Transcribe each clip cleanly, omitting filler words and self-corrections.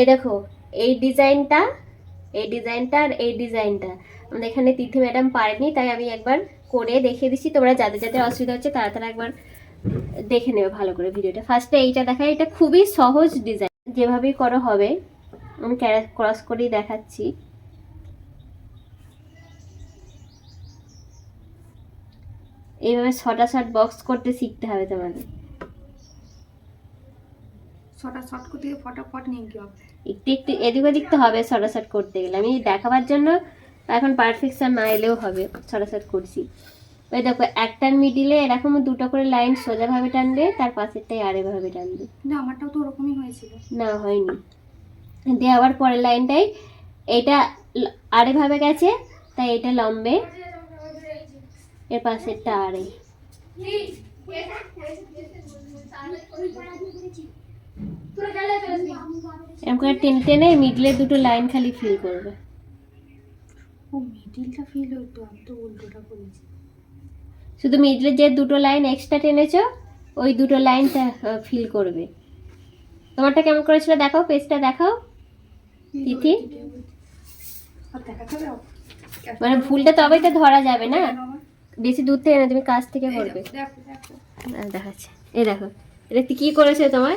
এই দেখো, এই ডিজাইনটা আর এই ডিজাইনটা আমাদের এখানে তিথি ম্যাডাম পারেনি, তাই আমি একবার করে দেখিয়ে দিচ্ছি। তোমরা যাদের যাদের অসুবিধা হচ্ছে তারা তারা একবার দেখে নেবে ভালো করে ভিডিওটা। ফার্স্টে এইটা দেখাই, এটা খুবই সহজ ডিজাইন, যেভাবেই করো হবে। আমি ক্রস করেই দেখাচ্ছি। এইভাবে ছটা শর্ট বক্স করতে শিখতে হবে তোমাদের। ছটা শর্ট করতে গিয়ে ফটাফট নিয়ে কি হবে, একটু একটু এদিক ওদিক তো হবে ছটা শর্ট করতে গেলে। আমি দেখাবার জন্য এখন পারফেকশন না এলেও হবে, ছটা শর্ট করছি। ওই দেখো, একটার মিডিলে এরকম দুটো করে লাইন সোজাভাবে টানবে, তার পাশেরটাই আরেকভাবে টানবে। না আমারটাও তো ওরকমই হয়েছিল। না হয়নি, দিয়ে আবার পরের লাইনটাই এটা আরেকভাবে গেছে, তাই এটা লম্বে, এর পাশেরটা আরে। এরকম করে টেনে টেনে মিডলে দুটো লাইন খালি ফিল করবে। ও মিডিলটা ফিল হতো, আমি তো উল্টোটা করেছি। শুধু মিডলে যে দুটো লাইন এক্সট্রা টেনেছো ওই দুটো লাইনটা ফিল করবে। তোমারটা কেমন করেছিল দেখাও, পেজটা দেখাও তিথি। মানে ভুলটা তবেই তো ধরা যাবে না, বেশি দূর থেকে না, তুমি কাছ থেকে করবে। দেখাচ্ছে, এই দেখো এটা কি করেছে তোমার,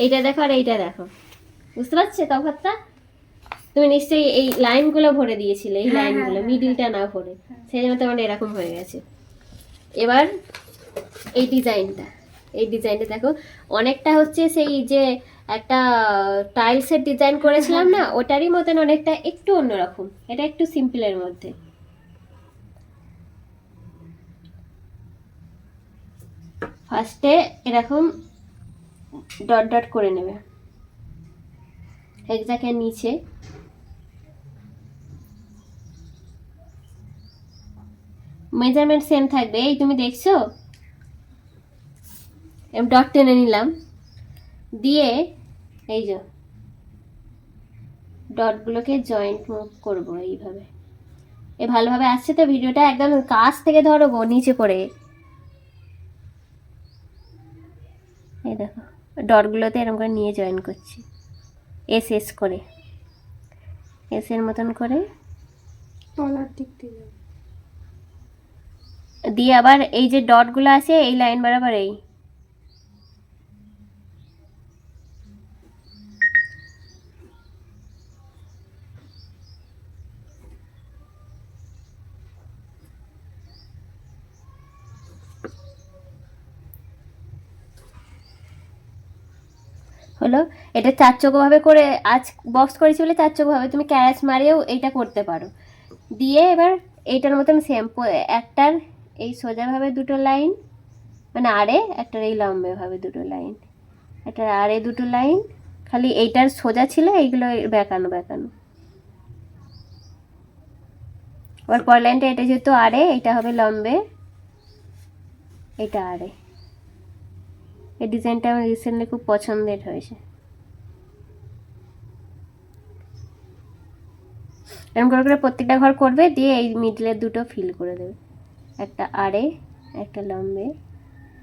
এইটা দেখো আর এইটা দেখো, বুঝতে পারছো তফাৎটা? তুমি নিশ্চয়ই এই লাইনগুলো ভরে দিয়েছিলে, এই লাইনগুলো মিডিলটা না ভরে, সেই জন্য তোমার এরকম হয়ে গেছে। এবার এই ডিজাইনটা দেখো, অনেকটা হচ্ছে সেই যে একটা টাইলসের ডিজাইন করেছিলাম না, ওটারই মতন অনেকটা, একটু অন্যরকম। এটা একটু সিম্পলের মধ্যে। ফার্স্টে এরকম ডট ডট করে নেবে এক জায়গায় নিচে, মেজারমেন্ট সেম থাকবে। এই তুমি দেখছো, ডট টেনে নিলাম, দিয়ে এই যে ডটগুলোকে জয়েন্ট মুভ করবো এইভাবে। এ ভালোভাবে আসছে তো ভিডিওটা? একদম কাছ থেকে ধরো গো, নিচে করে। এই দেখো ডটগুলোতে এরকম করে নিয়ে জয়েন করছি, এস এস করে, এস এর মতন করে তলার দিক দিয়ে আবার এই যে ডটগুলো আছে এই লাইন বরাবর এই হলো। এটা চার চৌকোভাবে করে আজ বক্স করেছি বলে চার চৌকোভাবে, তুমি ক্যারাচ মারিয়েও এইটা করতে পারো। দিয়ে এবার এইটার মতন সেম, একটার এই সোজাভাবে দুটো লাইন, মানে আরে একটার এই লম্বেভাবে দুটো লাইন, একটার আরে দুটো লাইন, খালি এইটার সোজা ছিল, এইগুলো বেঁকানো বেঁকানো। এবার পরের লাইনটা, এটা যেহেতু আরে, এটা হবে লম্বে, এটা আরে। এই ডিজাইনটা আমার রিসেন্টলি খুব পছন্দের হয়েছে। এরকম করে করে প্রত্যেকটা ঘর করবে, দিয়ে এই মিডলের দুটো ফিল করে দেবে, একটা আরে একটা লম্বে,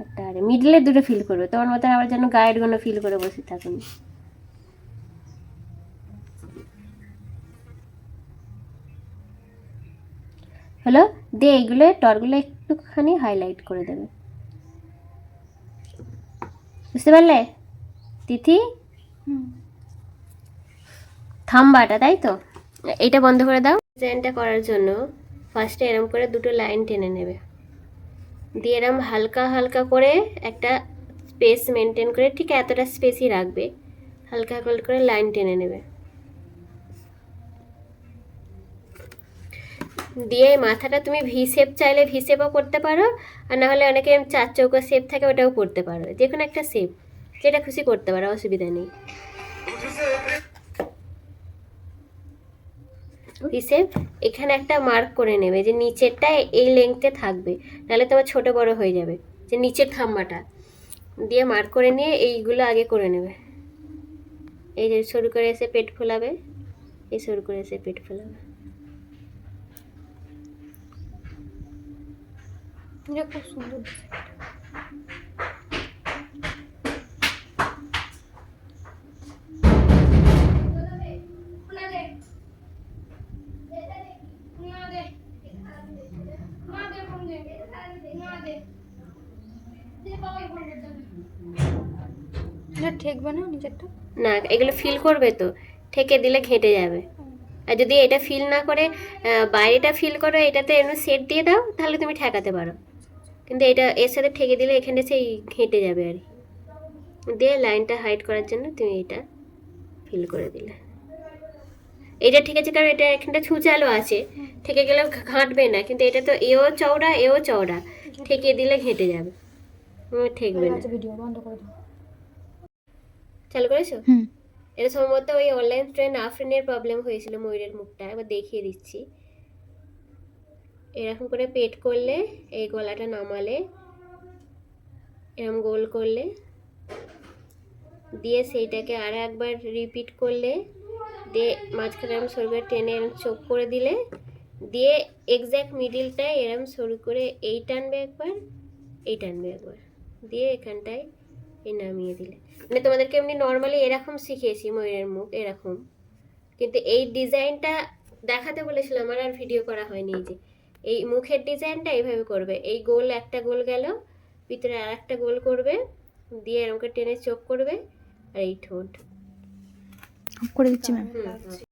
একটা আরে, মিডলের দুটো ফিল করবে। তোমার মতো আবার যেন গাইডগুলো ফিল করে বসে থাকুন। হলো, দিয়ে এইগুলো টরগুলো একটুখানি হাইলাইট করে দেবে, বুঝতে পারলে তিথি? থাম্বাটা তাই তো, এইটা বন্ধ করে দাও। ডিজাইনটা করার জন্য ফার্স্টে এরকম করে দুটো লাইন টেনে নেবে, দিয়ে এরকম হালকা হালকা করে একটা স্পেস মেনটেন করে, ঠিক এতটা স্পেসই রাখবে, হালকা হালকা করে লাইন টেনে নেবে। দিয়ে মাথাটা তুমি ভি শেপ চাইলে ভি শেপও করতে পারো, আর না হলে অনেকে চার চৌকো শেপ থাকে ওটাও করতে পারো, যে কোনো একটা শেপ যেটা খুশি করতে পারো, অসুবিধা নেই। ভি শেপ এখানে একটা মার্ক করে নেবে যে নিচেরটা এই লেংথে থাকবে, নাহলে তোমার ছোট বড় হয়ে যাবে, যে নিচের থাম্বাটা দিয়ে মার্ক করে নিয়ে এইগুলো আগে করে নেবে। এই যে সরু করে এসে পেট ফোলাবে, এই সরু করে এসে পেট ফোলাবে। খুব সুন্দর। ঠেকবে না নিচেরটা? না, এগুলো ফিল করবে তো, ঠেকে দিলে ঘেঁটে যাবে। আর যদি এটা ফিল না করে বাইরেটা ফিল করো, এটাতে এমনি সেট দিয়ে দাও, তাহলে তুমি ঠেকাতে পারো। কিন্তু এটা এর সাথে ঠেকে দিলে এখানে সেই ঘেঁটে যাবে আর কি। দিয়ে লাইনটা হাইড করার জন্য তুমি এটা ফিল করে দিলে। এটা ঠিক আছে, কারণ এটা এখানটা ছুঁচালো আছে, ঠেকে গেলেও ঘাঁটবে না। কিন্তু এটা তো এও চওড়া এও চওড়া, ঠেকে দিলে ঘেঁটে যাবে, ঠেকবে না। ভিডিও বন্ধ করে দাও। চালু করেছো? হুম। এটা সম্ভবত ওই অনলাইন ট্রেন আফরিনের প্রবলেম হয়েছিল ময়ূরের মুখটা। এবার দেখিয়ে দিচ্ছি। এরকম করে পেট করলে, এই গলাটা নামালে, এরকম গোল করলে, দিয়ে সেইটাকে আর একবার রিপিট করলে, দিয়ে মাঝখানে এরকম সরু করে টেনে এরকম চোখ করে দিলে, দিয়ে এক্স্যাক্ট মিডিলটায় এরকম সরু করে এই টানবে একবার, এই টানবে একবার, দিয়ে এখানটায় এই নামিয়ে দিলে। মানে তোমাদেরকে এমনি নর্মালি এরকম শিখিয়েছি ময়ূরের মুখ এরকম, কিন্তু এই ডিজাইনটা দেখাতে বলেছিলাম, আমার আর ভিডিও করা হয়নি। এই যে এই মুখের ডিজাইনটা এইভাবে করবে, এই গোল একটা গোল গেল, ভিতরে আর একটা গোল করবে, দিয়ে এরকম করে টেনে চোখ করবে, আর এই ঠোঁট করে দিচ্ছি ম্যাম। হুম।